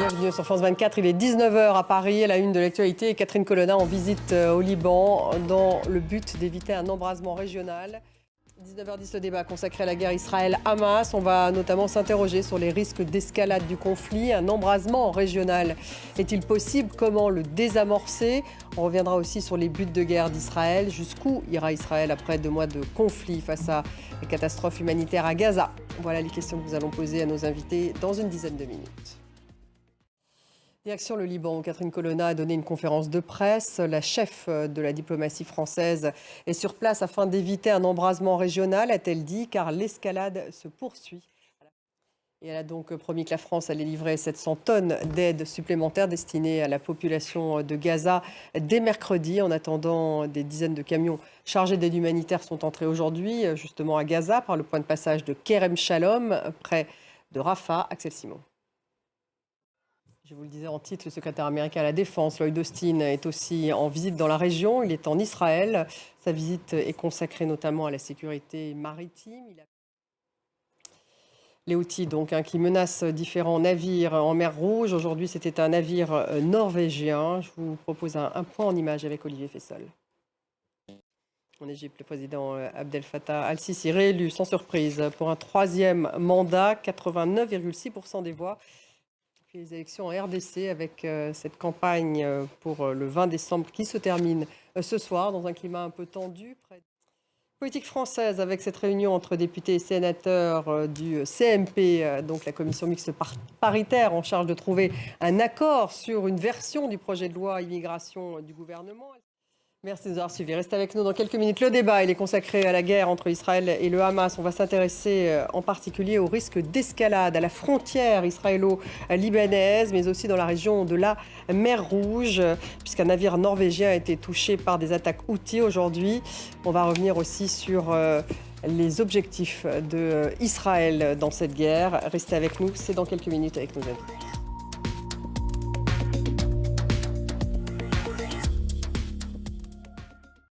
Bienvenue sur France 24, il est 19 h à Paris, à la une de l'actualité. Et Catherine Colonna en visite au Liban dans le but d'éviter un embrasement régional. 19h10, le débat consacré à la guerre Israël-Hamas. On va notamment s'interroger sur les risques d'escalade du conflit. Un embrasement régional est-il possible? Comment le désamorcer? On reviendra aussi sur les buts de guerre d'Israël. Jusqu'où ira Israël après 2 mois de conflit face à la catastrophe humanitaire à Gaza? Voilà les questions que nous allons poser à nos invités dans une dizaine de minutes. Direction le Liban, où Catherine Colonna a donné une conférence de presse. La chef de la diplomatie française est sur place afin d'éviter un embrasement régional, a-t-elle dit, car l'escalade se poursuit. Et elle a donc promis que la France allait livrer 700 tonnes d'aide supplémentaire destinée à la population de Gaza dès mercredi. En attendant, des dizaines de camions chargés d'aide humanitaire sont entrés aujourd'hui, justement à Gaza, par le point de passage de Kerem Shalom, près de Rafah. Axel Simon. Je vous le disais en titre, le secrétaire américain à la Défense, Lloyd Austin, est aussi en visite dans la région. Il est en Israël. Sa visite est consacrée notamment à la sécurité maritime. Les Houthis, donc, qui menacent différents navires en mer Rouge. Aujourd'hui, c'était un navire norvégien. Je vous propose un point en image avec Olivier Fessol. En Égypte, le président Abdel Fattah al-Sisi réélu sans surprise pour un 3e mandat, 89,6% des voix. Les élections en RDC avec cette campagne pour le 20 décembre qui se termine ce soir dans un climat un peu tendu. Politique française avec cette réunion entre députés et sénateurs du CMP, donc la commission mixte paritaire en charge de trouver un accord sur une version du projet de loi immigration du gouvernement. Merci de nous avoir suivis. Restez avec nous dans quelques minutes. Le débat, il est consacré à la guerre entre Israël et le Hamas. On va s'intéresser en particulier au risque d'escalade à la frontière israélo-libanaise, mais aussi dans la région de la mer Rouge, puisqu'un navire norvégien a été touché par des attaques Houthis aujourd'hui. On va revenir aussi sur les objectifs d'Israël dans cette guerre. Restez avec nous, c'est dans quelques minutes avec nos invités.